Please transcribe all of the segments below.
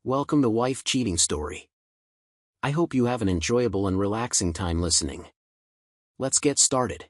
Welcome to Wife Cheating Story. I hope you have an enjoyable and relaxing time listening. Let's get started.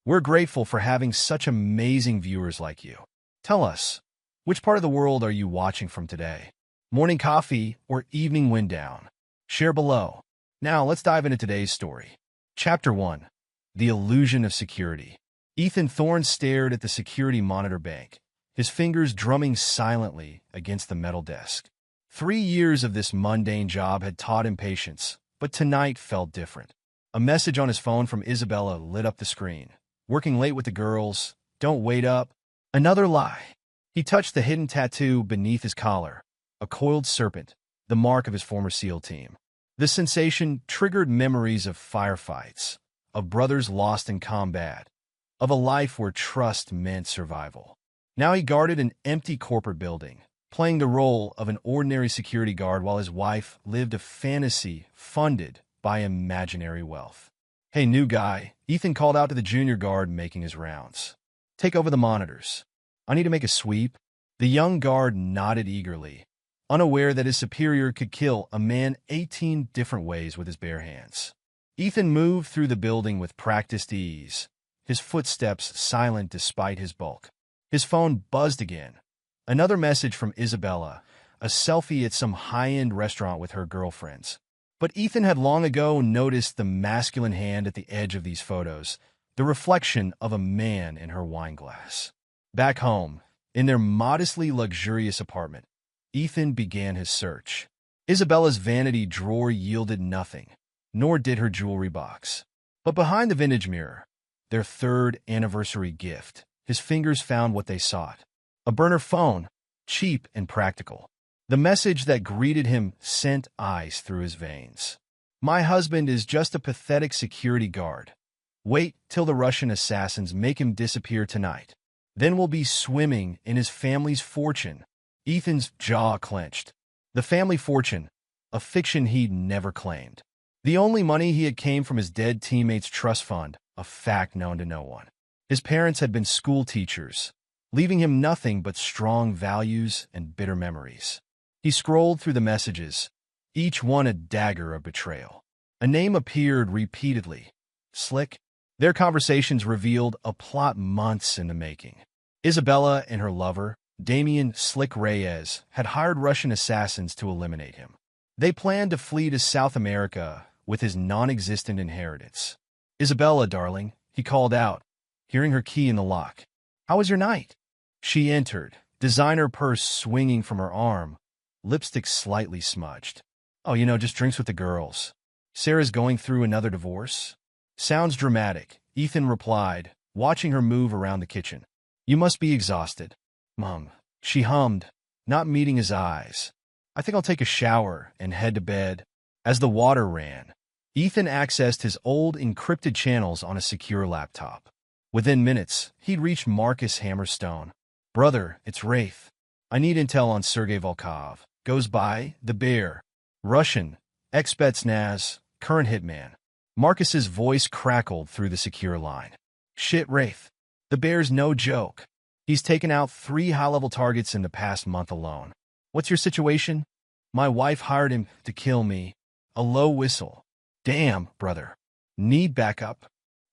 We're grateful for having such amazing viewers like you. Tell us, which part of the world are you watching from today? Morning coffee or evening wind down? Share below. Now let's dive into today's story. Chapter 1. The Illusion of Security. Ethan Thorne stared at the security monitor bank, his fingers drumming silently against the metal desk. 3 years of this mundane job had taught him patience, but tonight felt different. A message on his phone from Isabella lit up the screen. Working late with the girls, don't wait up. Another lie. He touched the hidden tattoo beneath his collar, a coiled serpent, the mark of his former SEAL team. The sensation triggered memories of firefights, of brothers lost in combat, of a life where trust meant survival. Now he guarded an empty corporate building, playing the role of an ordinary security guard while his wife lived a fantasy funded by imaginary wealth. Hey, new guy, Ethan called out to the junior guard making his rounds. Take over the monitors. I need to make a sweep. The young guard nodded eagerly, unaware that his superior could kill a man 18 different ways with his bare hands. Ethan moved through the building with practiced ease, his footsteps silent despite his bulk. His phone buzzed again. Another message from Isabella, a selfie at some high-end restaurant with her girlfriends. But Ethan had long ago noticed the masculine hand at the edge of these photos, the reflection of a man in her wine glass. Back home, in their modestly luxurious apartment, Ethan began his search. Isabella's vanity drawer yielded nothing, nor did her jewelry box. But behind the vintage mirror, their third anniversary gift, his fingers found what they sought. A burner phone, cheap and practical. The message that greeted him sent ice through his veins. My husband is just a pathetic security guard. Wait till the Russian assassins make him disappear tonight. Then we'll be swimming in his family's fortune. Ethan's jaw clenched. The family fortune, a fiction he'd never claimed. The only money he had came from his dead teammates' trust fund, a fact known to no one. His parents had been school teachers, leaving him nothing but strong values and bitter memories. He scrolled through the messages, each one a dagger of betrayal. A name appeared repeatedly. Slick. Their conversations revealed a plot months in the making. Isabella and her lover, Damian Slick Reyes, had hired Russian assassins to eliminate him. They planned to flee to South America with his non-existent inheritance. Isabella, darling, he called out, hearing her key in the lock. How was your night? She entered, designer purse swinging from her arm, lipstick slightly smudged. Oh, just drinks with the girls. Sarah's going through another divorce? Sounds dramatic, Ethan replied, watching her move around the kitchen. You must be exhausted. Mom, she hummed, not meeting his eyes. I think I'll take a shower and head to bed. As the water ran, Ethan accessed his old encrypted channels on a secure laptop. Within minutes, he'd reached Marcus Hammerstone. Brother, it's Wraith. I need intel on Sergei Volkov. Goes by the Bear. Russian, ex-Spetsnaz, current hitman. Marcus's voice crackled through the secure line. Shit, Wraith. The Bear's no joke. He's taken out 3 high-level targets in the past month alone. What's your situation? My wife hired him to kill me. A low whistle. Damn, brother. Need backup?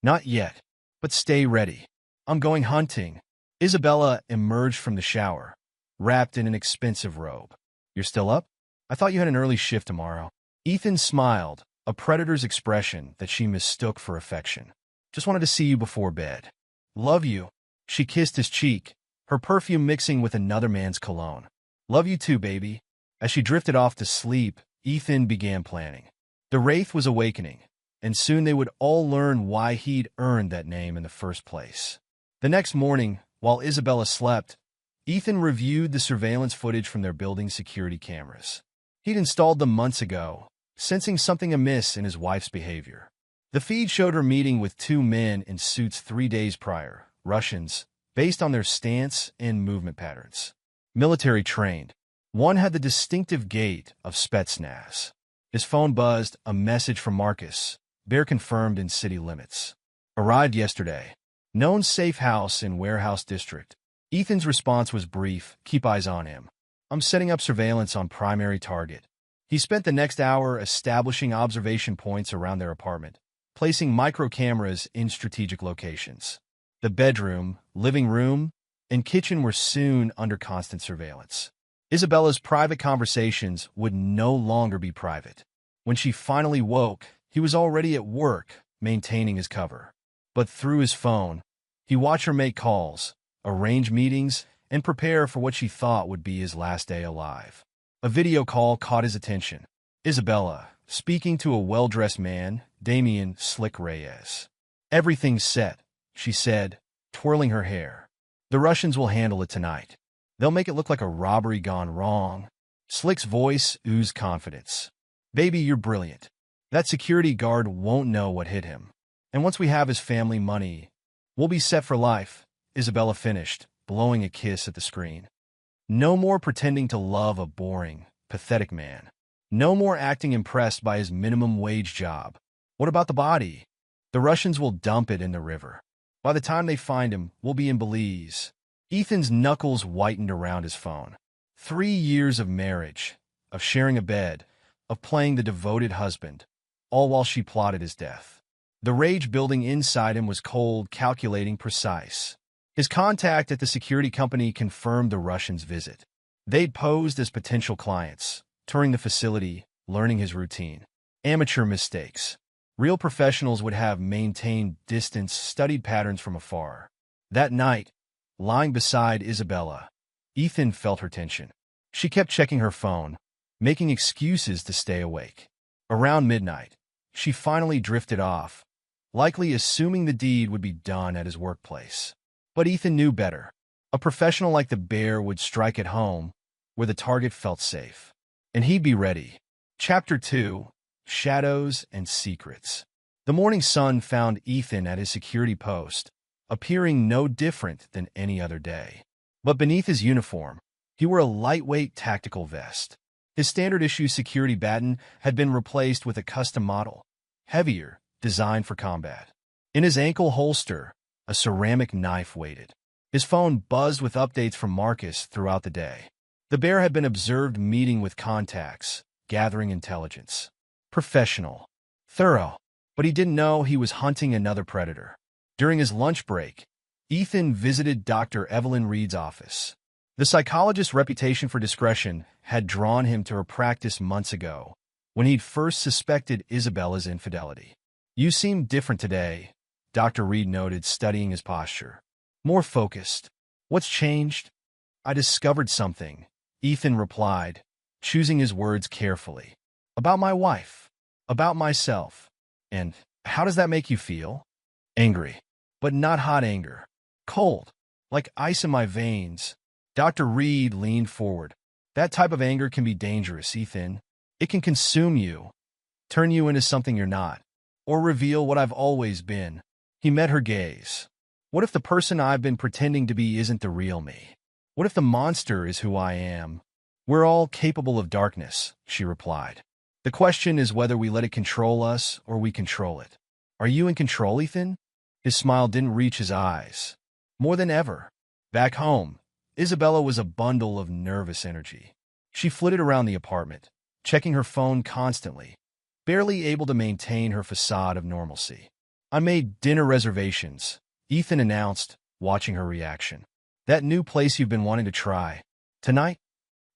Not yet, but stay ready. I'm going hunting. Isabella emerged from the shower, wrapped in an expensive robe. You're still up? I thought you had an early shift tomorrow. Ethan smiled, a predator's expression that she mistook for affection. Just wanted to see you before bed. Love you. She kissed his cheek, her perfume mixing with another man's cologne. Love you too, baby. As she drifted off to sleep, Ethan began planning. The Wraith was awakening, and soon they would all learn why he'd earned that name in the first place. The next morning, while Isabella slept, Ethan reviewed the surveillance footage from their building's security cameras. He'd installed them months ago, sensing something amiss in his wife's behavior. The feed showed her meeting with 2 men in suits 3 days prior, Russians, based on their stance and movement patterns. Military trained. One had the distinctive gait of Spetsnaz. His phone buzzed, a message from Marcus. Bear confirmed in city limits. Arrived yesterday. Known safe house in Warehouse District. Ethan's response was brief. Keep eyes on him. I'm setting up surveillance on primary target. He spent the next hour establishing observation points around their apartment, placing micro cameras in strategic locations. The bedroom, living room, and kitchen were soon under constant surveillance. Isabella's private conversations would no longer be private. When she finally woke, he was already at work, maintaining his cover. But through his phone, he watched her make calls, arrange meetings, and prepare for what she thought would be his last day alive. A video call caught his attention. Isabella, speaking to a well-dressed man, Damian Slick Reyes. Everything's set, she said, twirling her hair. The Russians will handle it tonight. They'll make it look like a robbery gone wrong. Slick's voice oozed confidence. Baby, you're brilliant. That security guard won't know what hit him. And once we have his family money, we'll be set for life, Isabella finished, blowing a kiss at the screen. No more pretending to love a boring, pathetic man. No more acting impressed by his minimum wage job. What about the body? The Russians will dump it in the river. By the time they find him, we'll be in Belize. Ethan's knuckles whitened around his phone. 3 years of marriage, of sharing a bed, of playing the devoted husband, all while she plotted his death. The rage building inside him was cold, calculating, precise. His contact at the security company confirmed the Russians' visit. They'd posed as potential clients, touring the facility, learning his routine. Amateur mistakes. Real professionals would have maintained distance, studied patterns from afar. That night, lying beside Isabella, Ethan felt her tension. She kept checking her phone, making excuses to stay awake. Around midnight, she finally drifted off, likely assuming the deed would be done at his workplace. But Ethan knew better. A professional like the bear would strike at home, where the target felt safe. And he'd be ready. Chapter 2: Shadows and Secrets. The morning sun found Ethan at his security post, appearing no different than any other day. But beneath his uniform, he wore a lightweight tactical vest. His standard-issue security baton had been replaced with a custom model, heavier, designed for combat. In his ankle holster, a ceramic knife waited. His phone buzzed with updates from Marcus throughout the day. The bear had been observed meeting with contacts, gathering intelligence. Professional. Thorough. But he didn't know he was hunting another predator. During his lunch break, Ethan visited Dr. Evelyn Reed's office. The psychologist's reputation for discretion had drawn him to her practice months ago, when he'd first suspected Isabella's infidelity. You seem different today, Dr. Reed noted, studying his posture. More focused. What's changed? I discovered something, Ethan replied, choosing his words carefully. About my wife. About myself. And how does that make you feel? Angry. But not hot anger. Cold. Like ice in my veins. Dr. Reed leaned forward. That type of anger can be dangerous, Ethan. It can consume you, turn you into something you're not, or reveal what I've always been. He met her gaze. What if the person I've been pretending to be isn't the real me? What if the monster is who I am? We're all capable of darkness, she replied. The question is whether we let it control us or we control it. Are you in control, Ethan? His smile didn't reach his eyes. More than ever. Back home, Isabella was a bundle of nervous energy. She flitted around the apartment, checking her phone constantly, barely able to maintain her facade of normalcy. I made dinner reservations, Ethan announced, watching her reaction. That new place you've been wanting to try. Tonight?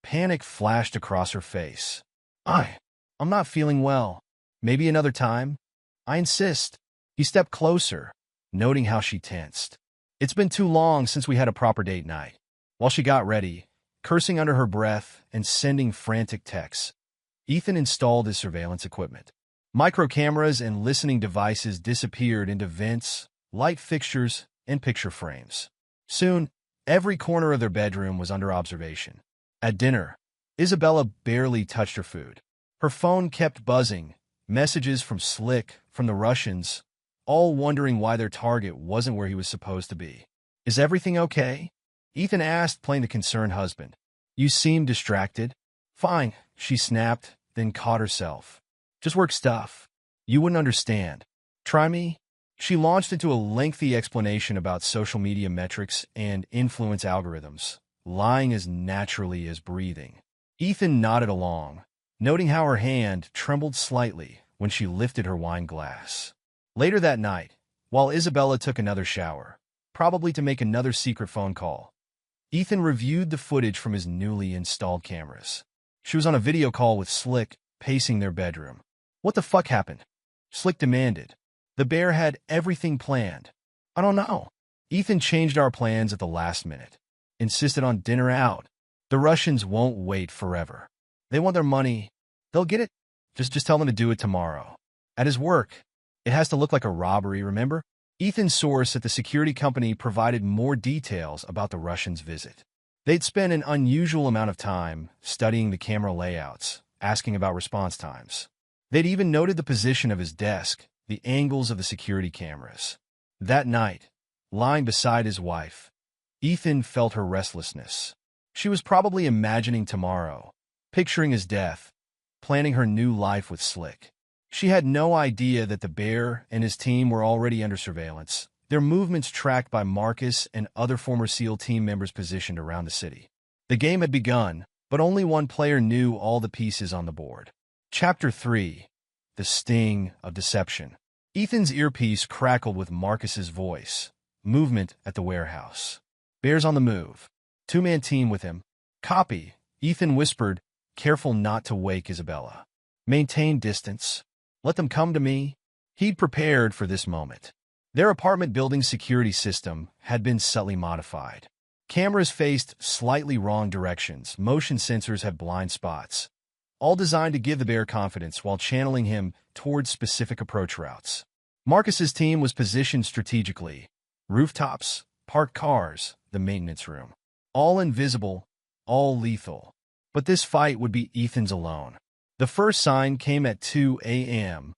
Panic flashed across her face. I'm not feeling well. Maybe another time? I insist. He stepped closer, noting how she tensed. It's been too long since we had a proper date night. While she got ready, cursing under her breath and sending frantic texts, Ethan installed his surveillance equipment. Micro cameras and listening devices disappeared into vents, light fixtures, and picture frames. Soon, every corner of their bedroom was under observation. At dinner, Isabella barely touched her food. Her phone kept buzzing, messages from Slick, from the Russians, all wondering why their target wasn't where he was supposed to be. Is everything okay? Ethan asked, playing the concerned husband. You seem distracted. Fine, she snapped, then caught herself. Just work stuff. You wouldn't understand. Try me? She launched into a lengthy explanation about social media metrics and influence algorithms, lying as naturally as breathing. Ethan nodded along, noting how her hand trembled slightly when she lifted her wine glass. Later that night, while Isabella took another shower, probably to make another secret phone call, Ethan reviewed the footage from his newly installed cameras. She was on a video call with Slick, pacing their bedroom. "What the fuck happened?" Slick demanded. "The bear had everything planned." "I don't know." "Ethan changed our plans at the last minute. Insisted on dinner out. The Russians won't wait forever. They want their money. They'll get it. Just tell them to do it tomorrow. At his work. It has to look like a robbery, remember?" Ethan's source at the security company provided more details about the Russians' visit. They'd spent an unusual amount of time studying the camera layouts, asking about response times. They'd even noted the position of his desk, the angles of the security cameras. That night, lying beside his wife, Ethan felt her restlessness. She was probably imagining tomorrow, picturing his death, planning her new life with Slick. She had no idea that the bear and his team were already under surveillance, their movements tracked by Marcus and other former SEAL team members positioned around the city. The game had begun, but only one player knew all the pieces on the board. Chapter 3. The Sting of Deception. Ethan's earpiece crackled with Marcus's voice. Movement at the warehouse. "Bear's on the move. Two-man team with him." "Copy," Ethan whispered, careful not to wake Isabella. "Maintain distance. Let them come to me." He'd prepared for this moment. Their apartment building's security system had been subtly modified. Cameras faced slightly wrong directions, motion sensors had blind spots, all designed to give the bear confidence while channeling him towards specific approach routes. Marcus's team was positioned strategically. Rooftops, parked cars, the maintenance room. All invisible, all lethal. But this fight would be Ethan's alone. The first sign came at 2 a.m.,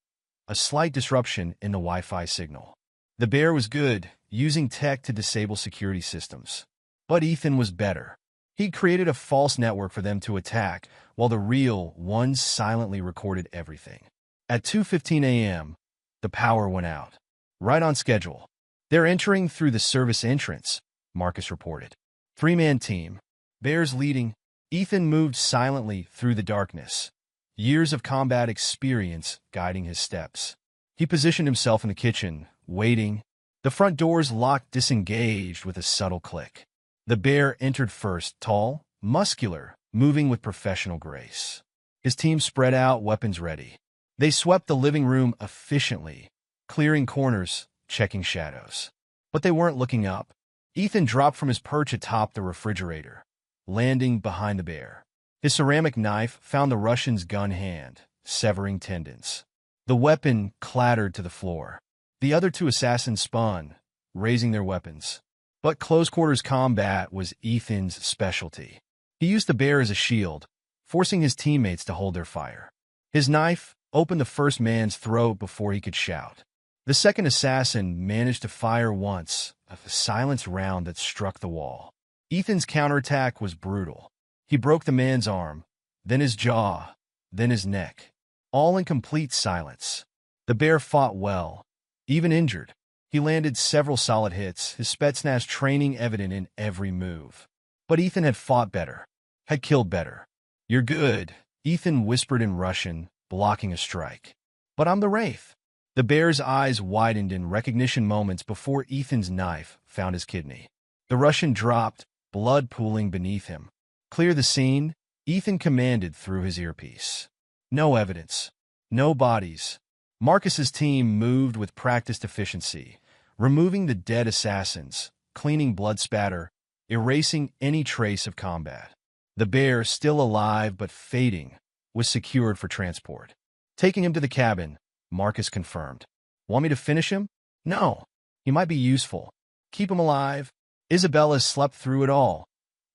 a slight disruption in the Wi-Fi signal. The bear was good, using tech to disable security systems. But Ethan was better. He'd created a false network for them to attack, while the real ones silently recorded everything. At 2:15 a.m., the power went out. Right on schedule. "They're entering through the service entrance," Marcus reported. Three-man team. Bears leading. Ethan moved silently through the darkness, years of combat experience guiding his steps. He positioned himself in the kitchen, waiting. The front doors locked disengaged with a subtle click. The bear entered first, tall, muscular, moving with professional grace. His team spread out, weapons ready. They swept the living room efficiently, clearing corners, checking shadows. But they weren't looking up. Ethan dropped from his perch atop the refrigerator, landing behind the bear. His ceramic knife found the Russian's gun hand, severing tendons. The weapon clattered to the floor. The other two assassins spun, raising their weapons. But close-quarters combat was Ethan's specialty. He used the bear as a shield, forcing his teammates to hold their fire. His knife opened the first man's throat before he could shout. The second assassin managed to fire once, a silenced round that struck the wall. Ethan's counterattack was brutal. He broke the man's arm, then his jaw, then his neck, all in complete silence. The bear fought well, even injured. He landed several solid hits, his Spetsnaz training evident in every move. But Ethan had fought better, had killed better. "You're good," Ethan whispered in Russian, blocking a strike. "But I'm the Wraith." The bear's eyes widened in recognition moments before Ethan's knife found his kidney. The Russian dropped, blood pooling beneath him. "Clear the scene," Ethan commanded through his earpiece. No evidence. No bodies. Marcus's team moved with practiced efficiency, removing the dead assassins, cleaning blood spatter, erasing any trace of combat. The bear, still alive but fading, was secured for transport. Taking him to the cabin, Marcus confirmed. "Want me to finish him?" "No. He might be useful. Keep him alive." Isabella slept through it all,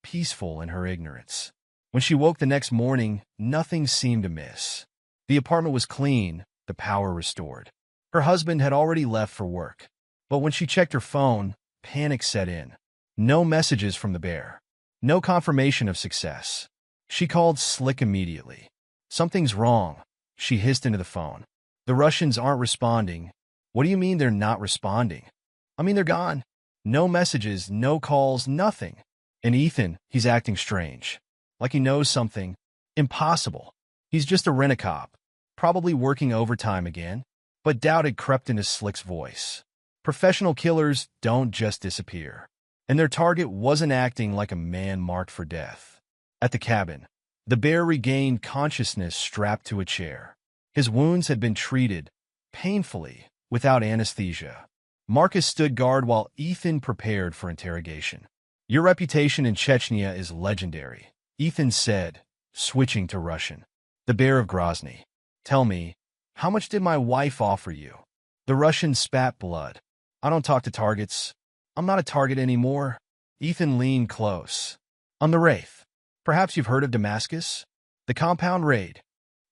peaceful in her ignorance. When she woke the next morning, nothing seemed amiss. The apartment was clean, the power restored. Her husband had already left for work. But when she checked her phone, panic set in. No messages from the bear. No confirmation of success. She called Slick immediately. "Something's wrong," she hissed into the phone. "The Russians aren't responding. What do you mean they're not responding? I mean they're gone. No messages, no calls, nothing. And Ethan, he's acting strange. Like he knows something. Impossible. He's just a rent-a-cop. Probably working overtime again. But doubt had crept into Slick's voice. Professional killers don't just disappear. And their target wasn't acting like a man marked for death. At the cabin, the bear regained consciousness strapped to a chair. His wounds had been treated, painfully, without anesthesia. Marcus stood guard while Ethan prepared for interrogation. Your reputation in Chechnya is legendary, Ethan said, switching to Russian. The bear of Grozny. Tell me, how much did my wife offer you? The Russian spat blood. I don't talk to targets. I'm not a target anymore. Ethan leaned close. I'm the Wraith. Perhaps you've heard of Damascus? The compound raid.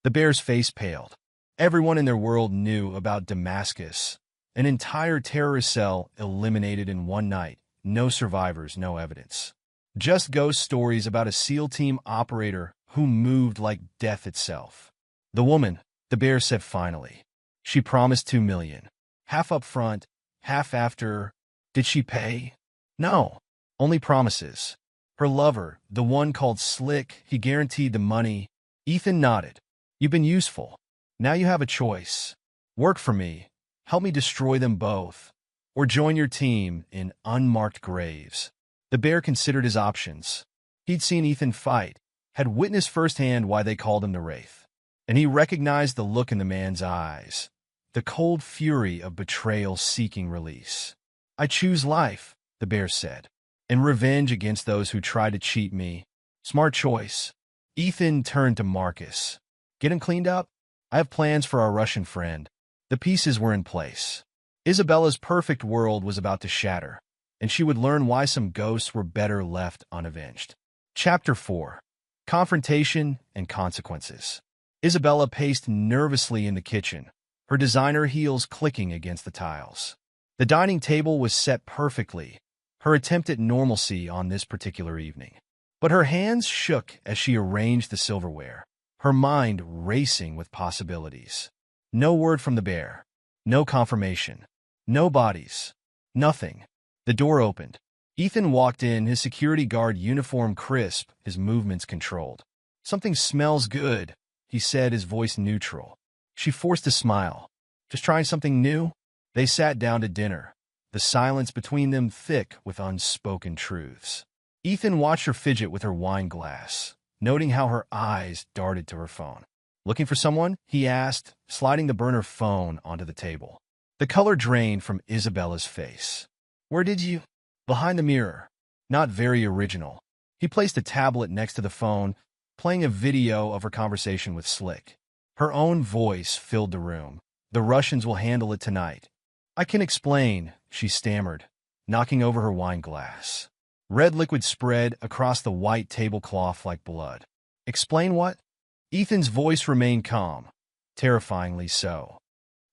The bear's face paled. Everyone in their world knew about Damascus. An entire terrorist cell eliminated in one night. No survivors, no evidence. Just ghost stories about a SEAL team operator who moved like death itself. The woman, the bear said finally. She promised $2 million. Half up front, half after. Did she pay? No. Only promises. Her lover, the one called Slick, he guaranteed the money. Ethan nodded. You've been useful. Now you have a choice. Work for me. Help me destroy them both. Or join your team in unmarked graves. The bear considered his options. He'd seen Ethan fight, had witnessed firsthand why they called him the Wraith. And he recognized the look in the man's eyes. The cold fury of betrayal seeking release. I choose life, the bear said. And revenge against those who try to cheat me. Smart choice. Ethan turned to Marcus. Get him cleaned up? I have plans for our Russian friend. The pieces were in place. Isabella's perfect world was about to shatter, and she would learn why some ghosts were better left unavenged. Chapter 4. Confrontation and Consequences. Isabella paced nervously in the kitchen, her designer heels clicking against the tiles. The dining table was set perfectly, her attempt at normalcy on this particular evening. But her hands shook as she arranged the silverware, her mind racing with possibilities. No word from the bear. No confirmation. No bodies. Nothing. The door opened. Ethan walked in, his security guard uniform crisp, his movements controlled. Something smells good, he said, his voice neutral. She forced a smile. Just trying something new? They sat down to dinner, the silence between them thick with unspoken truths. Ethan watched her fidget with her wine glass, noting how her eyes darted to her phone. Looking for someone? He asked, sliding the burner phone onto the table. The color drained from Isabella's face. Where did you? Behind the mirror. Not very original. He placed a tablet next to the phone, playing a video of her conversation with Slick. Her own voice filled the room. The Russians will handle it tonight. I can explain, she stammered, knocking over her wine glass. Red liquid spread across the white tablecloth like blood. Explain what? Ethan's voice remained calm, terrifyingly so.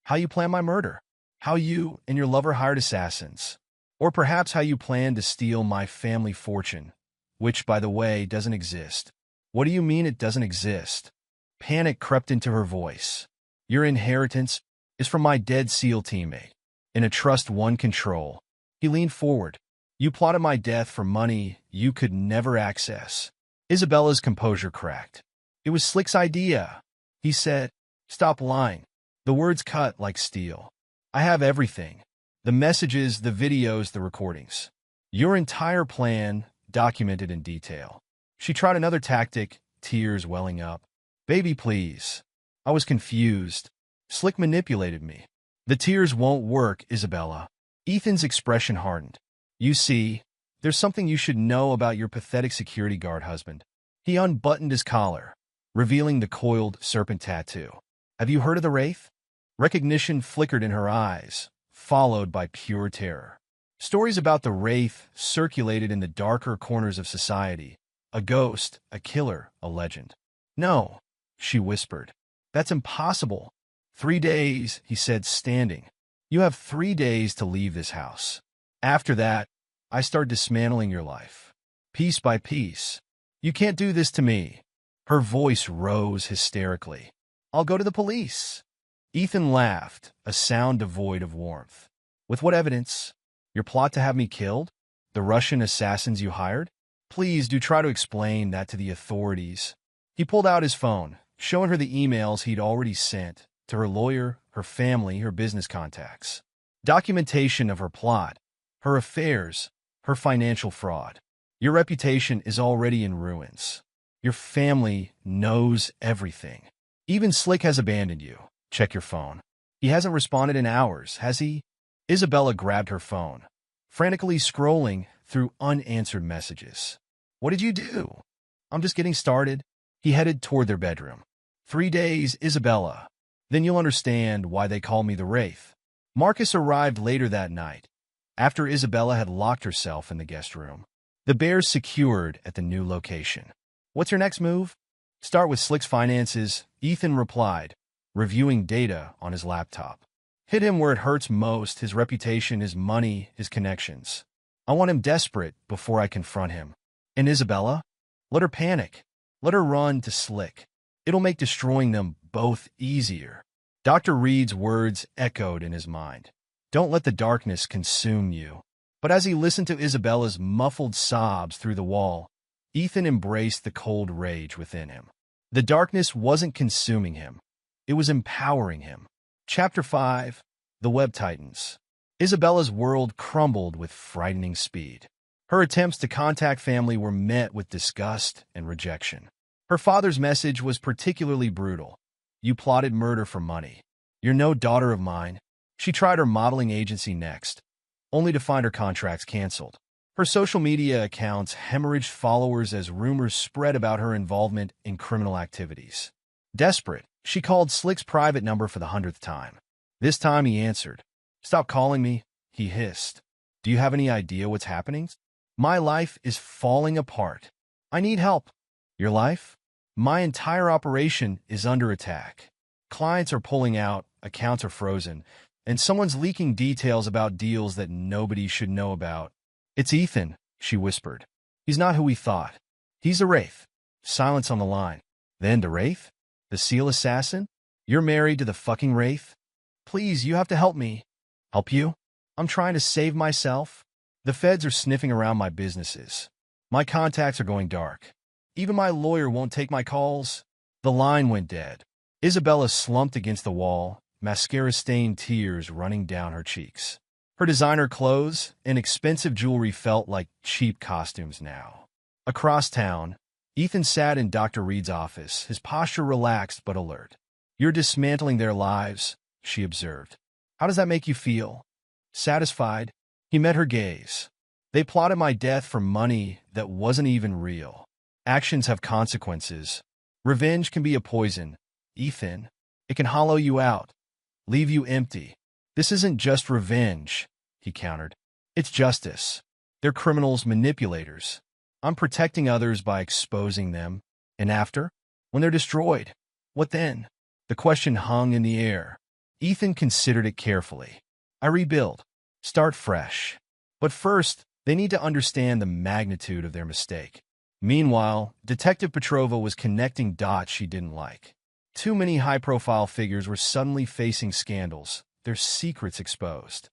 How you plan my murder? How you and your lover hired assassins? Or perhaps how you plan to steal my family fortune, which, by the way, doesn't exist. What do you mean it doesn't exist? Panic crept into her voice. Your inheritance is from my dead SEAL teammate. In a trust one control. He leaned forward. You plotted my death for money you could never access. Isabella's composure cracked. It was Slick's idea, he said. Stop lying. The words cut like steel. I have everything. The messages, the videos, the recordings. Your entire plan, documented in detail. She tried another tactic, tears welling up. Baby, please. I was confused. Slick manipulated me. The tears won't work, Isabella. Ethan's expression hardened. You see, there's something you should know about your pathetic security guard husband. He unbuttoned his collar, revealing the coiled serpent tattoo. Have you heard of the Wraith? Recognition flickered in her eyes, followed by pure terror. Stories about the Wraith circulated in the darker corners of society. A ghost, a killer, a legend. No, she whispered. That's impossible. 3 days, he said, standing. You have 3 days to leave this house. After that, I start dismantling your life. Piece by piece. You can't do this to me. Her voice rose hysterically. I'll go to the police. Ethan laughed, a sound devoid of warmth. With what evidence? Your plot to have me killed? The Russian assassins you hired? Please do try to explain that to the authorities. He pulled out his phone, showing her the emails he'd already sent to her lawyer, her family, her business contacts. Documentation of her plot, her affairs, her financial fraud. Your reputation is already in ruins. Your family knows everything. Even Slick has abandoned you. Check your phone. He hasn't responded in hours, has he? Isabella grabbed her phone, frantically scrolling through unanswered messages. What did you do? I'm just getting started. He headed toward their bedroom. 3 days, Isabella. Then you'll understand why they call me the Wraith. Marcus arrived later that night, after Isabella had locked herself in the guest room. The Bears secured at the new location. What's your next move? Start with Slick's finances, Ethan replied, reviewing data on his laptop. Hit him where it hurts most, his reputation, his money, his connections. I want him desperate before I confront him. And Isabella? Let her panic. Let her run to Slick. It'll make destroying them both easier. Dr. Reed's words echoed in his mind. Don't let the darkness consume you. But as he listened to Isabella's muffled sobs through the wall, Ethan embraced the cold rage within him. The darkness wasn't consuming him. It was empowering him. Chapter 5. The Web Titans. Isabella's world crumbled with frightening speed. Her attempts to contact family were met with disgust and rejection. Her father's message was particularly brutal. You plotted murder for money. You're no daughter of mine. She tried her modeling agency next, only to find her contracts canceled. Her social media accounts hemorrhaged followers as rumors spread about her involvement in criminal activities. Desperate, she called Slick's private number for the 100th time. This time he answered. Stop calling me, he hissed. Do you have any idea what's happening? My life is falling apart. I need help. Your life? My entire operation is under attack. Clients are pulling out, accounts are frozen, and someone's leaking details about deals that nobody should know about. It's Ethan, she whispered. He's not who we thought. He's a Wraith. Silence on the line. Then the Wraith? The SEAL assassin? You're married to the fucking Wraith? Please, you have to help me. Help you? I'm trying to save myself. The feds are sniffing around my businesses. My contacts are going dark. Even my lawyer won't take my calls. The line went dead. Isabella slumped against the wall, mascara-stained tears running down her cheeks. Her designer clothes and expensive jewelry felt like cheap costumes now. Across town, Ethan sat in Dr. Reed's office, his posture relaxed but alert. You're dismantling their lives, she observed. How does that make you feel? Satisfied? He met her gaze. They plotted my death for money that wasn't even real. Actions have consequences. Revenge can be a poison. Ethan, it can hollow you out, leave you empty. This isn't just revenge, he countered. It's justice. They're criminals, manipulators. I'm protecting others by exposing them. And after? When they're destroyed, what then? The question hung in the air. Ethan considered it carefully. I rebuild. Start fresh. But first, they need to understand the magnitude of their mistake. Meanwhile, Detective Petrova was connecting dots she didn't like. Too many high-profile figures were suddenly facing scandals, their secrets exposed.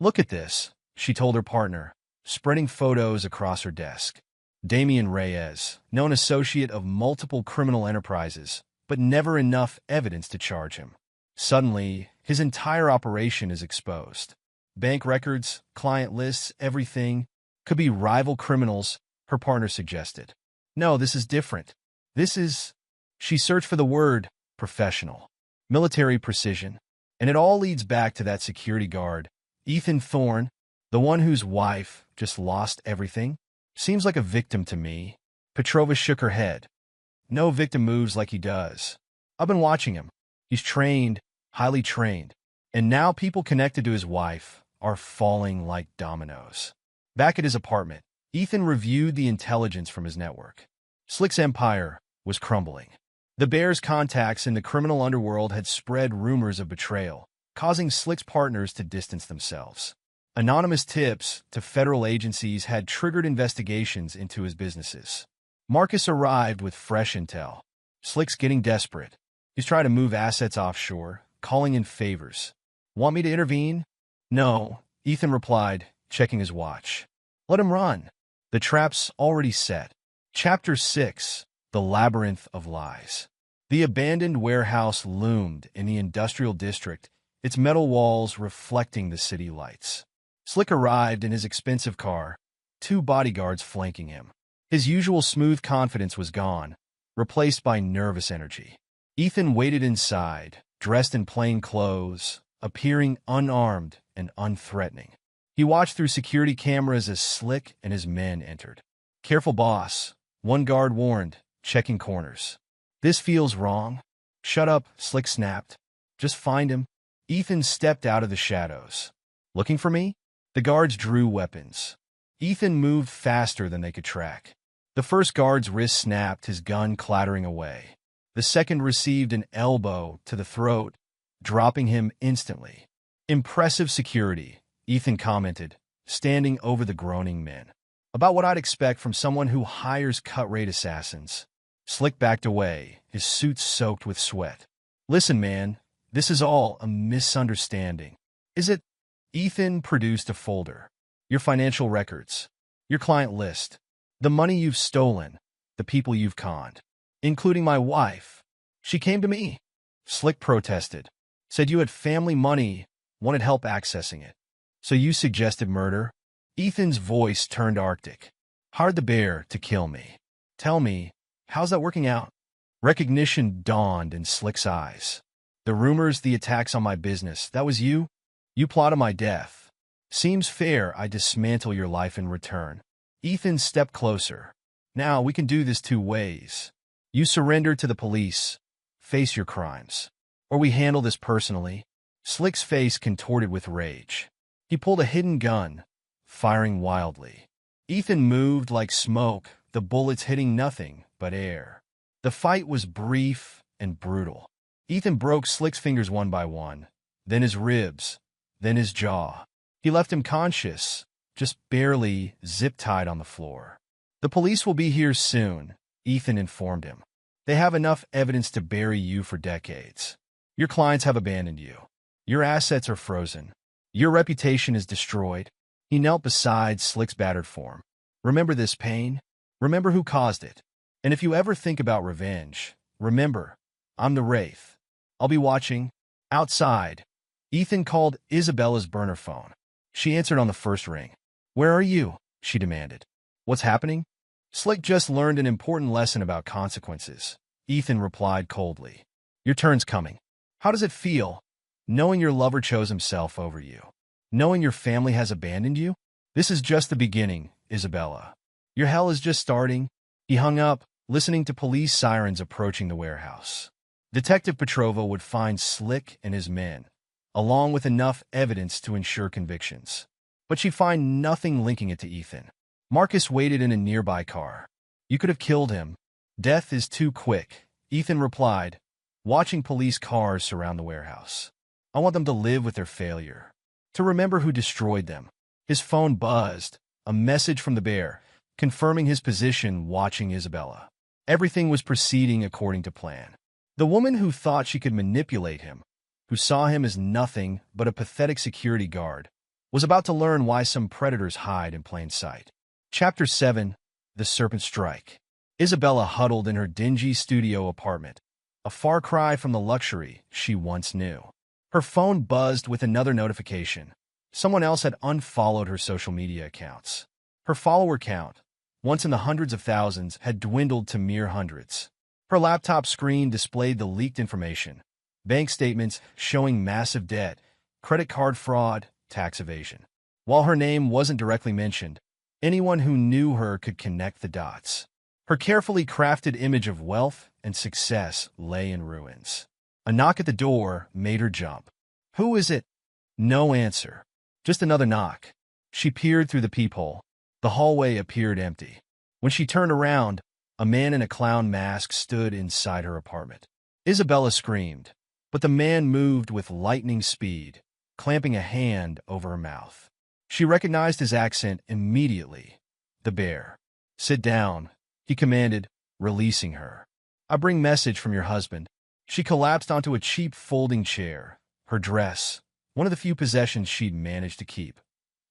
Look at this, she told her partner, spreading photos across her desk. Damian Reyes, known associate of multiple criminal enterprises, but never enough evidence to charge him. Suddenly, his entire operation is exposed. Bank records, client lists, everything could be rival criminals, her partner suggested. No, this is different. This is... She searched for the word, professional. Military precision. And it all leads back to that security guard, Ethan Thorne, the one whose wife just lost everything. Seems like a victim to me. Petrova shook her head. No victim moves like he does. I've been watching him. He's trained, highly trained. And now people connected to his wife are falling like dominoes. Back at his apartment, Ethan reviewed the intelligence from his network. Slick's empire was crumbling. The Bears' contacts in the criminal underworld had spread rumors of betrayal, causing Slick's partners to distance themselves. Anonymous tips to federal agencies had triggered investigations into his businesses. Marcus arrived with fresh intel. Slick's getting desperate. He's trying to move assets offshore, calling in favors. Want me to intervene? No, Ethan replied, checking his watch. Let him run. The trap's already set. Chapter 6. The Labyrinth of Lies. The abandoned warehouse loomed in the industrial district, its metal walls reflecting the city lights. Slick arrived in his expensive car, 2 bodyguards flanking him. His usual smooth confidence was gone, replaced by nervous energy. Ethan waited inside, dressed in plain clothes, appearing unarmed and unthreatening. He watched through security cameras as Slick and his men entered. Careful, boss, one guard warned, checking corners. This feels wrong. Shut up, Slick snapped. Just find him. Ethan stepped out of the shadows. Looking for me? The guards drew weapons. Ethan moved faster than they could track. The first guard's wrist snapped, his gun clattering away. The second received an elbow to the throat, dropping him instantly. Impressive security, Ethan commented, standing over the groaning men. About what I'd expect from someone who hires cut-rate assassins. Slick backed away, his suit soaked with sweat. Listen, man, this is all a misunderstanding. Is it? Ethan produced a folder. Your financial records, your client list, the money you've stolen, the people you've conned, including my wife. She came to me. Slick protested. Said you had family money, wanted help accessing it. So you suggested murder? Ethan's voice turned arctic. Hired the bear to kill me. Tell me, how's that working out? Recognition dawned in Slick's eyes. The rumors, the attacks on my business, that was you? You plotted my death. Seems fair I dismantle your life in return. Ethan stepped closer. Now we can do this 2 ways. You surrender to the police, face your crimes. Or we handle this personally. Slick's face contorted with rage. He pulled a hidden gun, firing wildly. Ethan moved like smoke, the bullets hitting nothing but air. The fight was brief and brutal. Ethan broke Slick's fingers one by one, then his ribs, then his jaw. He left him conscious, just barely zip-tied on the floor. The police will be here soon, Ethan informed him. They have enough evidence to bury you for decades. Your clients have abandoned you. Your assets are frozen. Your reputation is destroyed. He knelt beside Slick's battered form. Remember this pain? Remember who caused it. And if you ever think about revenge, remember, I'm the Wraith. I'll be watching. Outside, Ethan called Isabella's burner phone. She answered on the first ring. Where are you? She demanded. What's happening? Slick just learned an important lesson about consequences. Ethan replied coldly. Your turn's coming. How does it feel, knowing your lover chose himself over you? Knowing your family has abandoned you? This is just the beginning, Isabella. Your hell is just starting. He hung up, listening to police sirens approaching the warehouse. Detective Petrova would find Slick and his men, along with enough evidence to ensure convictions. But she'd find nothing linking it to Ethan. Marcus waited in a nearby car. You could have killed him. Death is too quick, Ethan replied, watching police cars surround the warehouse. I want them to live with their failure, to remember who destroyed them. His phone buzzed, a message from the bear, confirming his position watching Isabella. Everything was proceeding according to plan. The woman who thought she could manipulate him, who saw him as nothing but a pathetic security guard, was about to learn why some predators hide in plain sight. Chapter 7. The Serpent Strike. Isabella huddled in her dingy studio apartment, a far cry from the luxury she once knew. Her phone buzzed with another notification. Someone else had unfollowed her social media accounts. Her follower count, once in the hundreds of thousands, had dwindled to mere hundreds. Her laptop screen displayed the leaked information. Bank statements showing massive debt, credit card fraud, tax evasion. While her name wasn't directly mentioned, anyone who knew her could connect the dots. Her carefully crafted image of wealth and success lay in ruins. A knock at the door made her jump. Who is it? No answer. Just another knock. She peered through the peephole. The hallway appeared empty. When she turned around, a man in a clown mask stood inside her apartment. Isabella screamed, but the man moved with lightning speed, clamping a hand over her mouth. She recognized his accent immediately. The bear. Sit down, he commanded, releasing her. I bring message from your husband. She collapsed onto a cheap folding chair, her dress, one of the few possessions she'd managed to keep,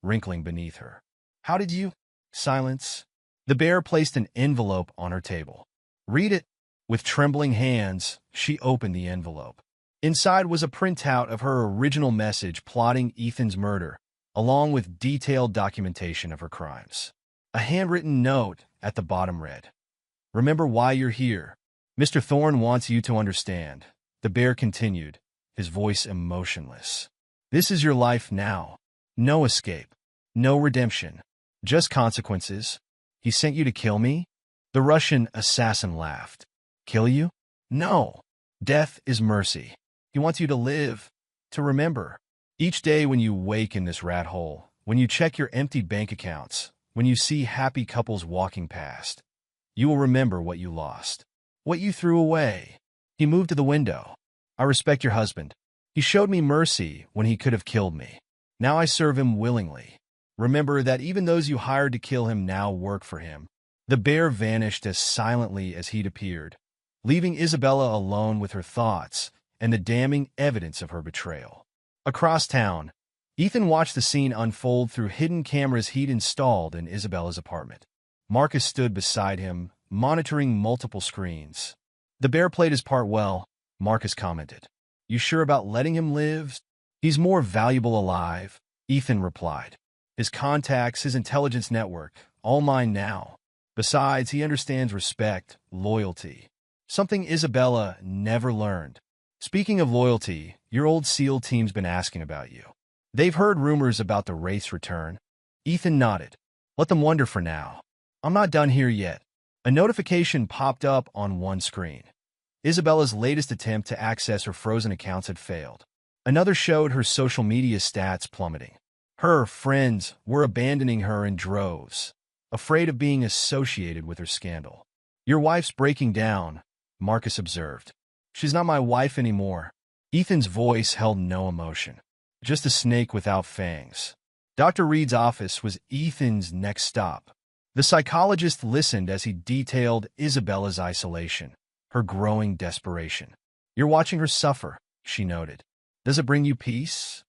wrinkling beneath her. How did you? Silence. The bear placed an envelope on her table. Read it. With trembling hands, she opened the envelope. Inside was a printout of her original message plotting Ethan's murder, along with detailed documentation of her crimes. A handwritten note at the bottom read, "Remember why you're here. Mr. Thorne wants you to understand." The bear continued, his voice emotionless. "This is your life now. No escape. No redemption. Just consequences. He sent you to kill me?" The Russian assassin laughed. "Kill you? No. Death is mercy. He wants you to live, to remember. Each day when you wake in this rat hole, when you check your empty bank accounts, when you see happy couples walking past, you will remember what you lost, what you threw away." He moved to the window. "I respect your husband. He showed me mercy when he could have killed me. Now I serve him willingly. Remember that even those you hired to kill him now work for him." The bear vanished as silently as he'd appeared, leaving Isabella alone with her thoughts and the damning evidence of her betrayal. Across town, Ethan watched the scene unfold through hidden cameras he'd installed in Isabella's apartment. Marcus stood beside him, monitoring multiple screens. "The bear played his part well," Marcus commented. "You sure about letting him live?" "He's more valuable alive," Ethan replied. "His contacts, his intelligence network, all mine now. Besides, he understands respect, loyalty. Something Isabella never learned. Speaking of loyalty, your old SEAL team's been asking about you. They've heard rumors about the Wraith's return." Ethan nodded. "Let them wonder for now. I'm not done here yet." A notification popped up on one screen. Isabella's latest attempt to access her frozen accounts had failed. Another showed her social media stats plummeting. Her friends were abandoning her in droves, afraid of being associated with her scandal. "Your wife's breaking down," Marcus observed. "She's not my wife anymore." Ethan's voice held no emotion. Just a snake without fangs. Dr. Reed's office was Ethan's next stop. The psychologist listened as he detailed Isabella's isolation, her growing desperation. "You're watching her suffer," she noted. "Does it bring you peace?"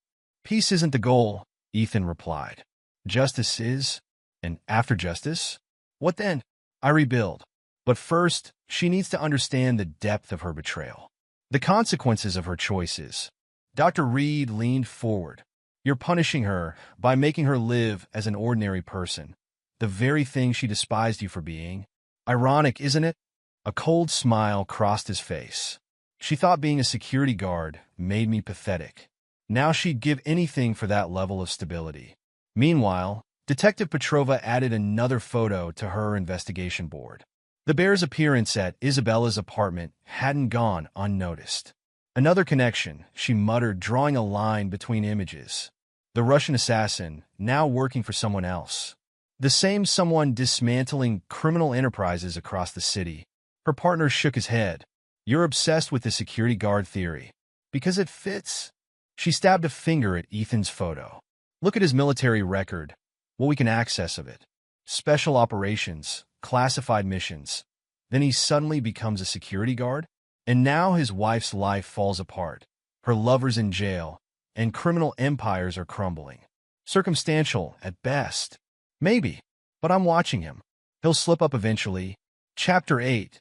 "Peace isn't the goal," Ethan replied. "Justice is. And after justice? What then?" "I rebuild. But first, she needs to understand the depth of her betrayal, the consequences of her choices." Dr. Reed leaned forward. "You're punishing her by making her live as an ordinary person, the very thing she despised you for being. Ironic, isn't it?" A cold smile crossed his face. "She thought being a security guard made me pathetic. Now she'd give anything for that level of stability." Meanwhile, Detective Petrova added another photo to her investigation board. The bear's appearance at Isabella's apartment hadn't gone unnoticed. "Another connection," she muttered, drawing a line between images. The Russian assassin, now working for someone else. The same someone dismantling criminal enterprises across the city. Her partner shook his head. "You're obsessed with the security guard theory. Because it fits." She stabbed a finger at Ethan's photo. "Look at his military record, what we can access of it. Special operations, classified missions. Then he suddenly becomes a security guard? And now his wife's life falls apart. Her lover's in jail, and criminal empires are crumbling. Circumstantial, at best. Maybe, but I'm watching him. He'll slip up eventually." Chapter 8.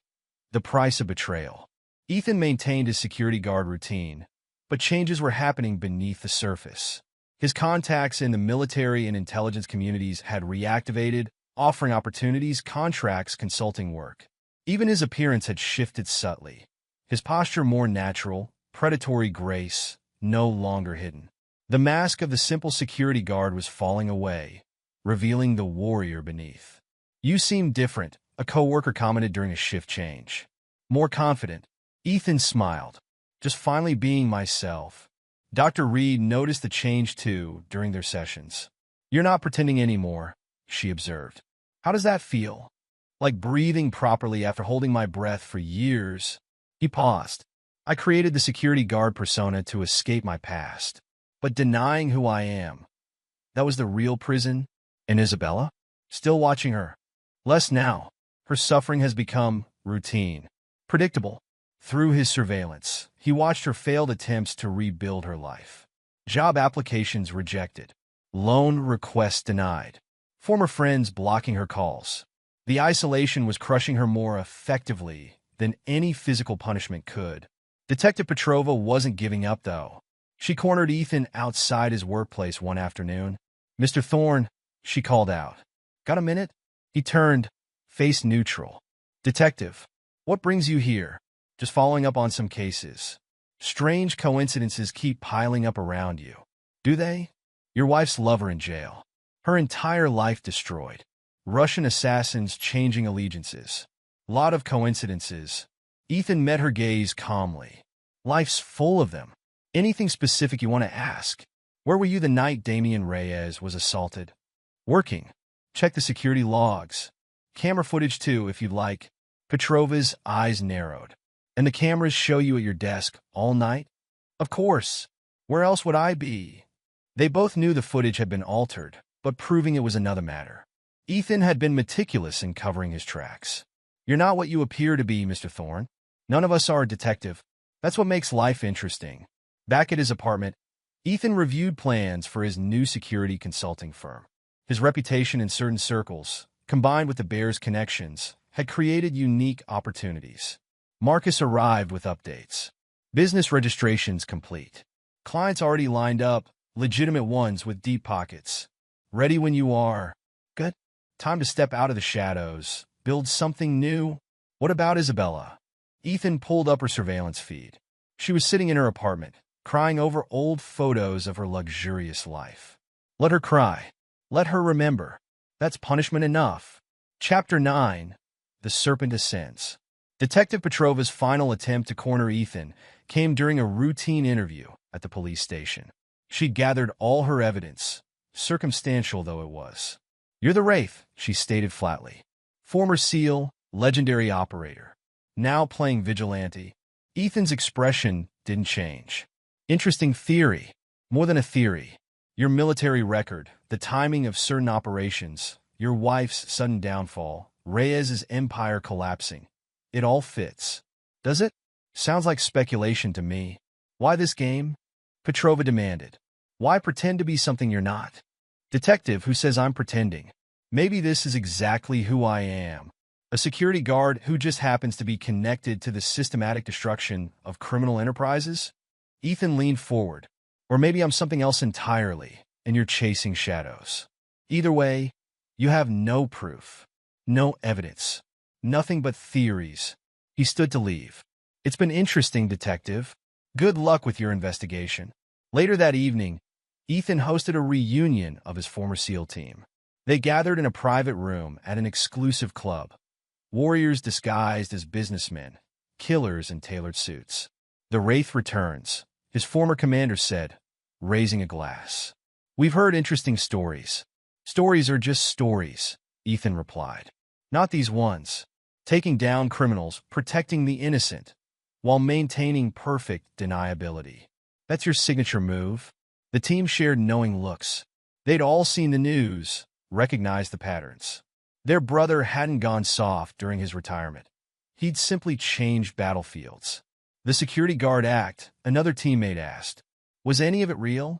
The Price of Betrayal. Ethan maintained his security guard routine, but changes were happening beneath the surface. His contacts in the military and intelligence communities had reactivated, offering opportunities, contracts, consulting work. Even his appearance had shifted subtly. His posture more natural, predatory grace, no longer hidden. The mask of the simple security guard was falling away, revealing the warrior beneath. "You seem different," a coworker commented during a shift change. "More confident." Ethan smiled. "Just finally being myself." Dr. Reed noticed the change too during their sessions. "You're not pretending anymore," she observed. "How does that feel?" "Like breathing properly after holding my breath for years." He paused. "I created the security guard persona to escape my past, but denying who I am. That was the real prison." And Isabella? Still watching her. Less now. Her suffering has become routine. Predictable. Through his surveillance, he watched her failed attempts to rebuild her life. Job applications rejected. Loan requests denied. Former friends blocking her calls. The isolation was crushing her more effectively than any physical punishment could. Detective Petrova wasn't giving up, though. She cornered Ethan outside his workplace one afternoon. "Mr. Thorne," she called out. "Got a minute?" He turned, face neutral. "Detective, what brings you here?" "Just following up on some cases. Strange coincidences keep piling up around you." "Do they?" "Your wife's lover in jail. Her entire life destroyed. Russian assassins changing allegiances. Lot of coincidences." Ethan met her gaze calmly. "Life's full of them. Anything specific you want to ask?" "Where were you the night Damian Reyes was assaulted?" "Working. Check the security logs. Camera footage too, if you'd like." Petrova's eyes narrowed. "And the cameras show you at your desk all night?" "Of course. Where else would I be?" They both knew the footage had been altered, but proving it was another matter. Ethan had been meticulous in covering his tracks. "You're not what you appear to be, Mr. Thorne. None of us are, detective. That's what makes life interesting." Back at his apartment, Ethan reviewed plans for his new security consulting firm. His reputation in certain circles, combined with the Bears' connections, had created unique opportunities. Marcus arrived with updates. Business registrations complete. Clients already lined up, legitimate ones with deep pockets. "Ready when you are." "Good. Time to step out of the shadows, build something new." "What about Isabella?" Ethan pulled up her surveillance feed. She was sitting in her apartment, crying over old photos of her luxurious life. Let her cry. Let her remember. That's punishment enough. Chapter 9. The Serpent Ascends. Detective Petrova's final attempt to corner Ethan came during a routine interview at the police station. She'd gathered all her evidence, circumstantial though it was. "You're the Wraith," she stated flatly. "Former SEAL, legendary operator. Now playing vigilante." Ethan's expression didn't change. "Interesting theory. More than a theory. Your military record, the timing of certain operations, your wife's sudden downfall, Reyes's empire collapsing. It all fits." "Does it?" "Sounds like speculation to me." "Why this game?" Petrova demanded. "Why pretend to be something you're not?" "Detective who says I'm pretending. Maybe this is exactly who I am. A security guard who just happens to be connected to the systematic destruction of criminal enterprises?" Ethan leaned forward. "Or maybe I'm something else entirely, and you're chasing shadows. Either way, you have no proof, no evidence, nothing but theories." He stood to leave. "It's been interesting, detective. Good luck with your investigation." Later that evening, Ethan hosted a reunion of his former SEAL team. They gathered in a private room at an exclusive club. Warriors disguised as businessmen, killers in tailored suits. "The Wraith returns," his former commander said, raising a glass. "We've heard interesting stories." "Stories are just stories," Ethan replied. "Not these ones. Taking down criminals, protecting the innocent, while maintaining perfect deniability. That's your signature move." The team shared knowing looks. They'd all seen the news, recognized the patterns. Their brother hadn't gone soft during his retirement. He'd simply changed battlefields. "The security guard act," another teammate asked. "Was any of it real?"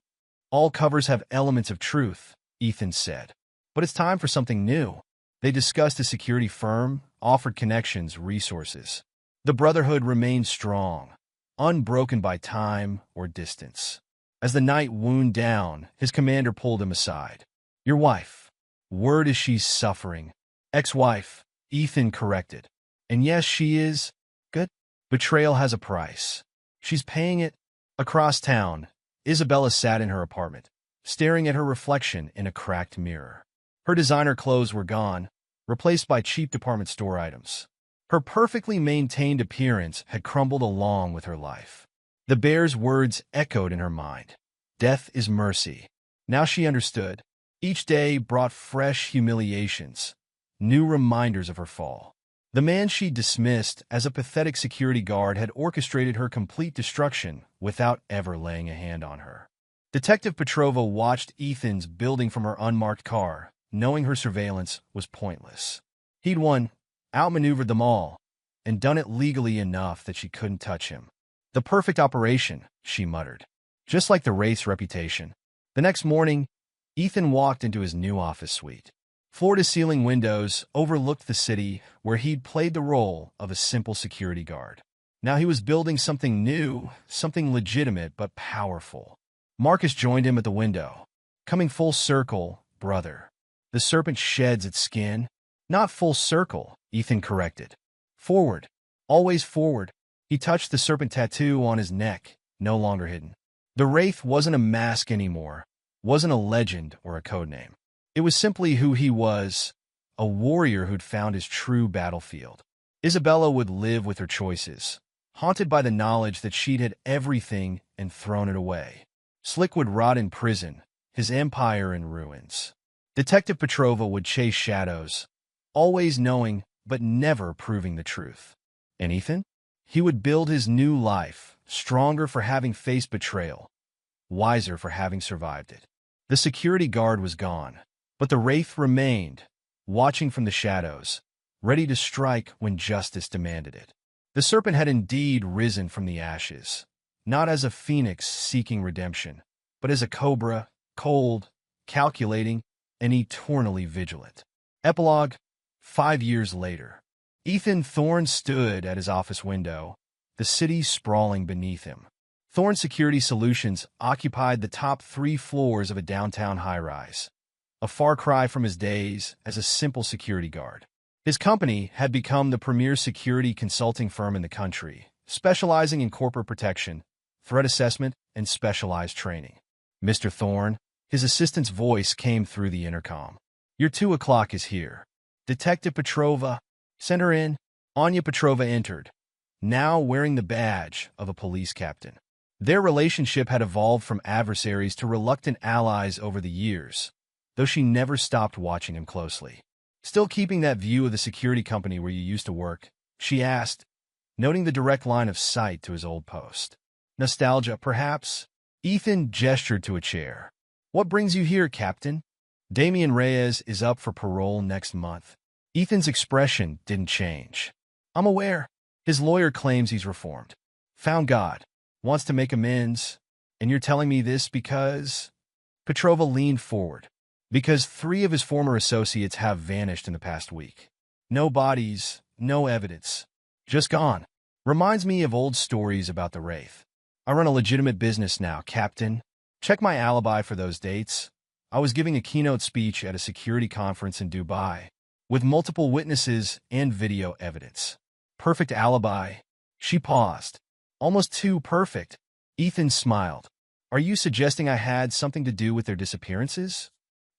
"All covers have elements of truth," Ethan said. "But it's time for something new." They discussed a security firm, offered connections, resources. The brotherhood remained strong, unbroken by time or distance. As the night wound down, his commander pulled him aside. "Your wife. Word is she's suffering." "Ex-wife," Ethan corrected. "And yes, she is." "Good." "Betrayal has a price. She's paying it." Across town, Isabella sat in her apartment, staring at her reflection in a cracked mirror. Her designer clothes were gone, replaced by cheap department store items. Her perfectly maintained appearance had crumbled along with her life. The Bear's words echoed in her mind. "Death is mercy." Now she understood. Each day brought fresh humiliations, new reminders of her fall. The man she dismissed as a pathetic security guard had orchestrated her complete destruction without ever laying a hand on her. Detective Petrova watched Ethan's building from her unmarked car, knowing her surveillance was pointless. He'd won, outmaneuvered them all. and done it legally enough that she couldn't touch him. The perfect operation, she muttered. Just like the Wraith's reputation. The next morning, Ethan walked into his new office suite. Floor-to-ceiling windows overlooked the city where he'd played the role of a simple security guard. Now he was building something new, something legitimate but powerful. Marcus joined him at the window. Coming full circle, brother. The serpent sheds its skin. Not full circle, Ethan corrected. Forward. Always forward. He touched the serpent tattoo on his neck, no longer hidden. The Wraith wasn't a mask anymore, wasn't a legend or a codename. It was simply who he was, a warrior who'd found his true battlefield. Isabella would live with her choices, haunted by the knowledge that she'd had everything and thrown it away. Slick would rot in prison, his empire in ruins. Detective Petrova would chase shadows, always knowing but never proving the truth. And Ethan? He would build his new life, stronger for having faced betrayal, wiser for having survived it. The security guard was gone, but the Wraith remained, watching from the shadows, ready to strike when justice demanded it. The serpent had indeed risen from the ashes, not as a phoenix seeking redemption, but as a cobra, cold, calculating, and eternally vigilant. Epilogue, 5 years later. Ethan Thorne stood at his office window, the city sprawling beneath him. Thorne Security Solutions occupied the top 3 floors of a downtown high-rise, a far cry from his days as a simple security guard. His company had become the premier security consulting firm in the country, specializing in corporate protection, threat assessment, and specialized training. Mr. Thorne, his assistant's voice came through the intercom. Your 2 o'clock is here. Detective Petrova, send her in. Anya Petrova entered, now wearing the badge of a police captain. Their relationship had evolved from adversaries to reluctant allies over the years, though she never stopped watching him closely. Still keeping that view of the security company where you used to work, she asked, noting the direct line of sight to his old post. Nostalgia, perhaps? Ethan gestured to a chair. What brings you here, Captain? Damian Reyes is up for parole next month. Ethan's expression didn't change. I'm aware. His lawyer claims he's reformed. Found God. Wants to make amends. And you're telling me this because... Petrova leaned forward. Because 3 of his former associates have vanished in the past week. No bodies, no evidence. Just gone. Reminds me of old stories about the Wraith. I run a legitimate business now, Captain. Check my alibi for those dates. I was giving a keynote speech at a security conference in Dubai, with multiple witnesses and video evidence. Perfect alibi. She paused. Almost too perfect. Ethan smiled. Are you suggesting I had something to do with their disappearances?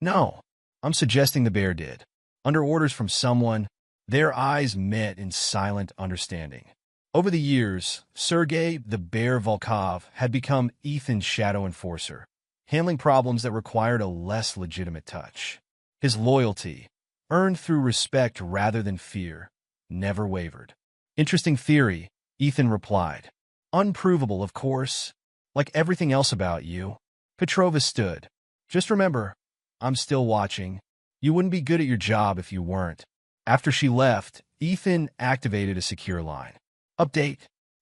No. I'm suggesting the bear did. Under orders from someone, their eyes met in silent understanding. Over the years, Sergei the Bear Volkov had become Ethan's shadow enforcer, handling problems that required a less legitimate touch. His loyalty, earned through respect rather than fear, never wavered. Interesting theory, Ethan replied. Unprovable, of course. Like everything else about you. Petrova stood. Just remember, I'm still watching. You wouldn't be good at your job if you weren't. After she left, Ethan activated a secure line. Update.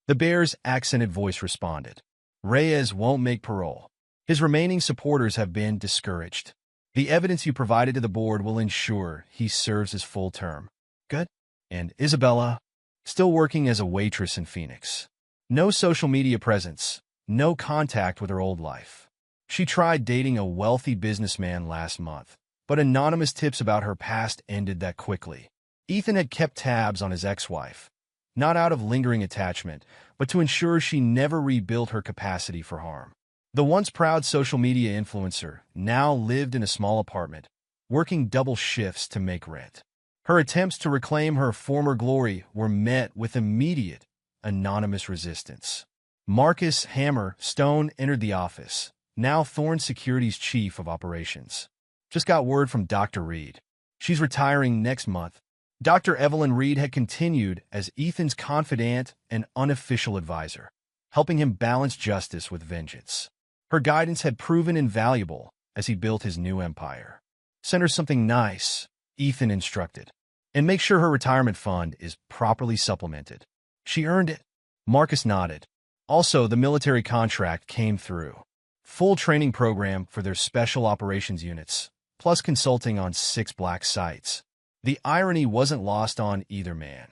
The bear's accented voice responded. Reyes won't make parole. His remaining supporters have been discouraged. The evidence you provided to the board will ensure he serves his full term. Good. And Isabella, still working as a waitress in Phoenix. No social media presence, no contact with her old life. She tried dating a wealthy businessman last month, but anonymous tips about her past ended that quickly. Ethan had kept tabs on his ex-wife, not out of lingering attachment, but to ensure she never rebuilt her capacity for harm. The once proud social media influencer now lived in a small apartment, working double shifts to make rent. Her attempts to reclaim her former glory were met with immediate, anonymous resistance. Marcus Hammer Stone entered the office, now Thorne Security's chief of operations. Just got word from Dr. Reed. She's retiring next month. Dr. Evelyn Reed had continued as Ethan's confidant and unofficial advisor, helping him balance justice with vengeance. Her guidance had proven invaluable as he built his new empire. Send her something nice, Ethan instructed. And make sure her retirement fund is properly supplemented. She earned it. Marcus nodded. Also, the military contract came through. Full training program for their special operations units, plus consulting on 6 black sites. The irony wasn't lost on either man.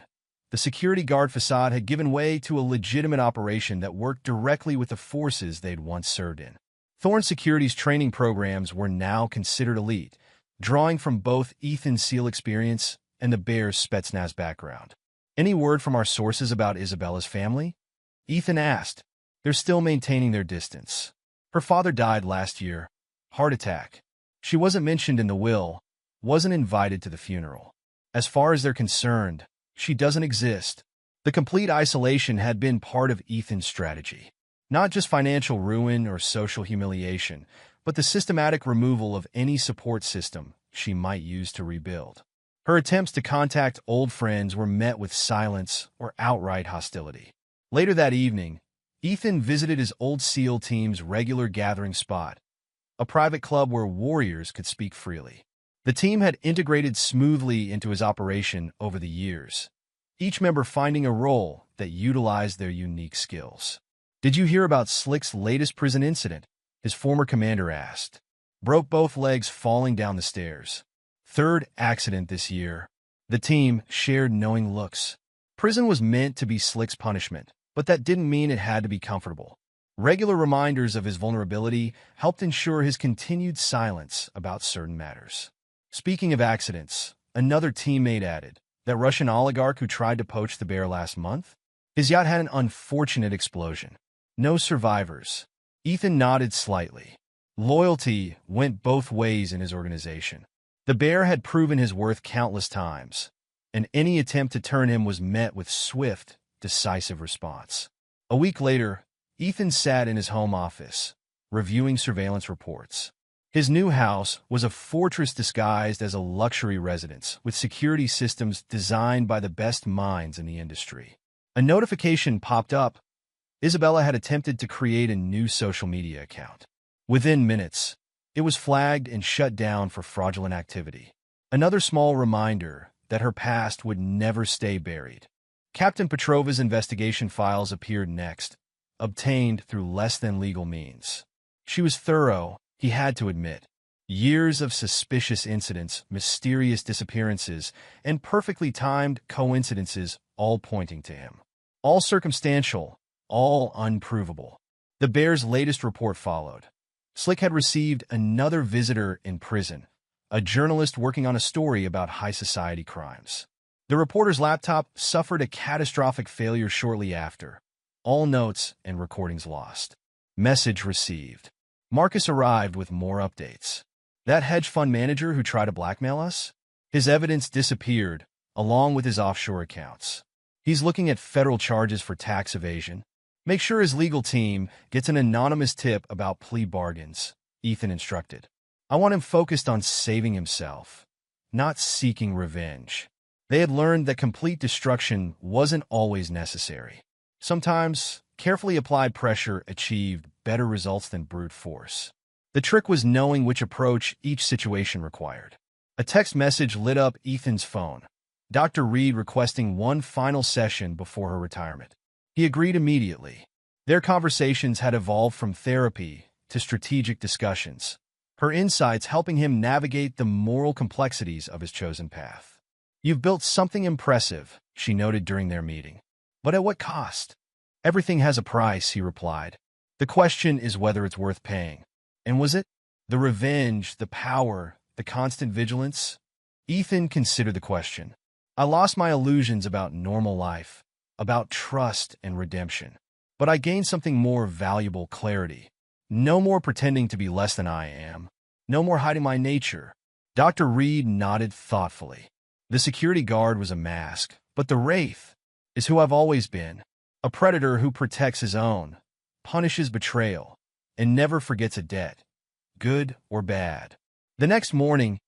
The security guard facade had given way to a legitimate operation that worked directly with the forces they'd once served in. Thorn Security's training programs were now considered elite, drawing from both Ethan's SEAL experience and the Bears' Spetsnaz background. Any word from our sources about Isabella's family? Ethan asked. They're still maintaining their distance. Her father died last year. Heart attack. She wasn't mentioned in the will, wasn't invited to the funeral. As far as they're concerned, she doesn't exist. The complete isolation had been part of Ethan's strategy. Not just financial ruin or social humiliation, but the systematic removal of any support system she might use to rebuild. Her attempts to contact old friends were met with silence or outright hostility. Later that evening, Ethan visited his old SEAL team's regular gathering spot, a private club where warriors could speak freely. The team had integrated smoothly into his operation over the years, each member finding a role that utilized their unique skills. "Did you hear about Slick's latest prison incident?" his former commander asked. "Broke both legs falling down the stairs. 3rd accident this year." The team shared knowing looks. Prison was meant to be Slick's punishment, but that didn't mean it had to be comfortable. Regular reminders of his vulnerability helped ensure his continued silence about certain matters. Speaking of accidents, another teammate added, that Russian oligarch who tried to poach the Bear last month? His yacht had an unfortunate explosion. No survivors. Ethan nodded slightly. Loyalty went both ways in his organization. The Bear had proven his worth countless times, and any attempt to turn him was met with swift, decisive response. A week later, Ethan sat in his home office, reviewing surveillance reports. His new house was a fortress disguised as a luxury residence with security systems designed by the best minds in the industry. A notification popped up. Isabella had attempted to create a new social media account. Within minutes, it was flagged and shut down for fraudulent activity. Another small reminder that her past would never stay buried. Captain Petrova's investigation files appeared next, obtained through less than legal means. She was thorough, he had to admit. Years of suspicious incidents, mysterious disappearances, and perfectly timed coincidences all pointing to him. All circumstantial, all unprovable. The Bear's latest report followed. Slick had received another visitor in prison, a journalist working on a story about high society crimes. The reporter's laptop suffered a catastrophic failure shortly after. All notes and recordings lost. Message received. Marcus arrived with more updates. That hedge fund manager who tried to blackmail us? His evidence disappeared, along with his offshore accounts. He's looking at federal charges for tax evasion. Make sure his legal team gets an anonymous tip about plea bargains, Ethan instructed. I want him focused on saving himself, not seeking revenge. They had learned that complete destruction wasn't always necessary. Sometimes, carefully applied pressure achieved better results than brute force. The trick was knowing which approach each situation required. A text message lit up Ethan's phone. Dr. Reed requesting one final session before her retirement. He agreed immediately. Their conversations had evolved from therapy to strategic discussions, her insights helping him navigate the moral complexities of his chosen path. "You've built something impressive," she noted during their meeting. "But at what cost?" "Everything has a price," he replied. "The question is whether it's worth paying." And was it? The revenge, the power, the constant vigilance? Ethan considered the question. "I lost my illusions about normal life, about trust and redemption. But I gained something more valuable, clarity. No more pretending to be less than I am. No more hiding my nature." Dr. Reed nodded thoughtfully. "The security guard was a mask, but the Wraith is who I've always been. A predator who protects his own, punishes betrayal, and never forgets a debt, good or bad." The next morning,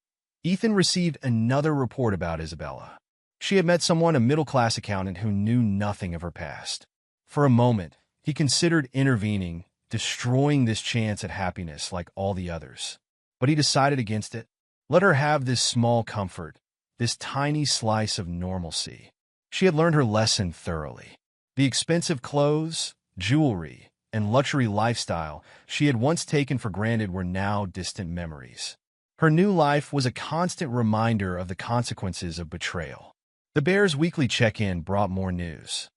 Ethan received another report about Isabella. She had met someone, a middle-class accountant who knew nothing of her past. For a moment, he considered intervening, destroying this chance at happiness like all the others. But he decided against it. Let her have this small comfort, this tiny slice of normalcy. She had learned her lesson thoroughly. The expensive clothes, jewelry, and luxury lifestyle she had once taken for granted were now distant memories. Her new life was a constant reminder of the consequences of betrayal. The Bears' weekly check-in brought more news.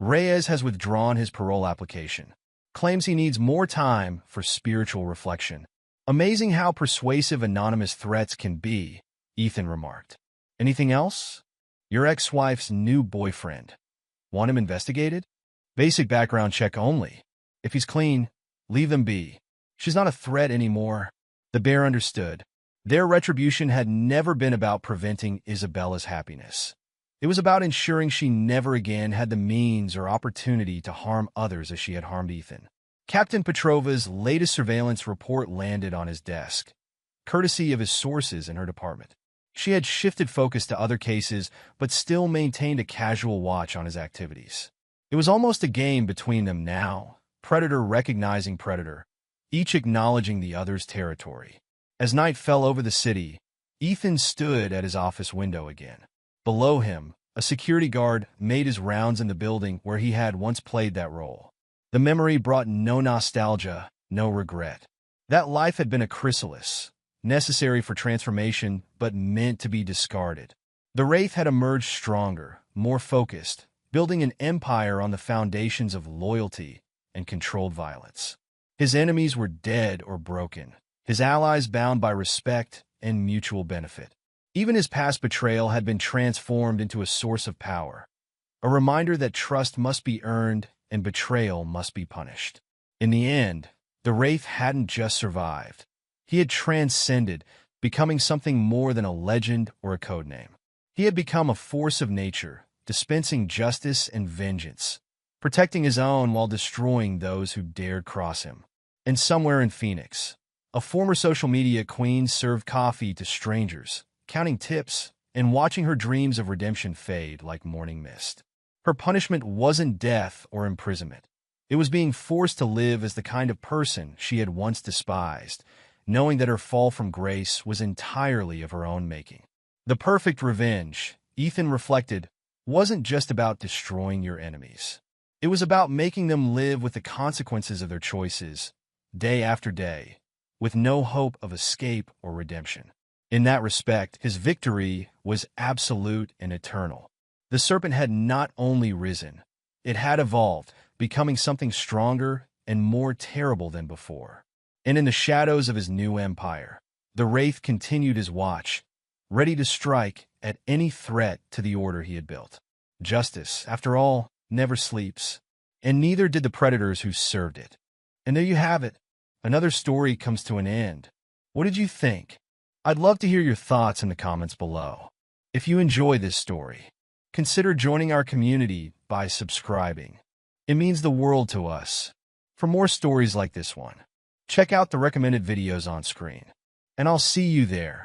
Reyes has withdrawn his parole application, claims he needs more time for spiritual reflection. Amazing how persuasive anonymous threats can be, Ethan remarked. Anything else? Your ex-wife's new boyfriend. Want him investigated? Basic background check only. If he's clean, leave them be. She's not a threat anymore. The Bear understood. Their retribution had never been about preventing Isabella's happiness. It was about ensuring she never again had the means or opportunity to harm others as she had harmed Ethan. Captain Petrova's latest surveillance report landed on his desk, courtesy of his sources in her department. She had shifted focus to other cases, but still maintained a casual watch on his activities. It was almost a game between them now, predator recognizing predator, each acknowledging the other's territory. As night fell over the city, Ethan stood at his office window again. Below him, a security guard made his rounds in the building where he had once played that role. The memory brought no nostalgia, no regret. That life had been a chrysalis, necessary for transformation but meant to be discarded. The Wraith had emerged stronger, more focused, building an empire on the foundations of loyalty and controlled violence. His enemies were dead or broken, his allies bound by respect and mutual benefit. Even his past betrayal had been transformed into a source of power, a reminder that trust must be earned and betrayal must be punished. In the end, the Wraith hadn't just survived. He had transcended, becoming something more than a legend or a codename. He had become a force of nature, dispensing justice and vengeance, protecting his own while destroying those who dared cross him. And somewhere in Phoenix, a former social media queen served coffee to strangers, counting tips, and watching her dreams of redemption fade like morning mist. Her punishment wasn't death or imprisonment. It was being forced to live as the kind of person she had once despised, knowing that her fall from grace was entirely of her own making. The perfect revenge, Ethan reflected, wasn't just about destroying your enemies. It was about making them live with the consequences of their choices, day after day, with no hope of escape or redemption. In that respect, his victory was absolute and eternal. The serpent had not only risen, it had evolved, becoming something stronger and more terrible than before. And in the shadows of his new empire, the Wraith continued his watch, ready to strike at any threat to the order he had built. Justice, after all, never sleeps, and neither did the predators who served it. And there you have it. Another story comes to an end. What did you think? I'd love to hear your thoughts in the comments below. If you enjoy this story, consider joining our community by subscribing. It means the world to us. For more stories like this one, check out the recommended videos on screen. And I'll see you there.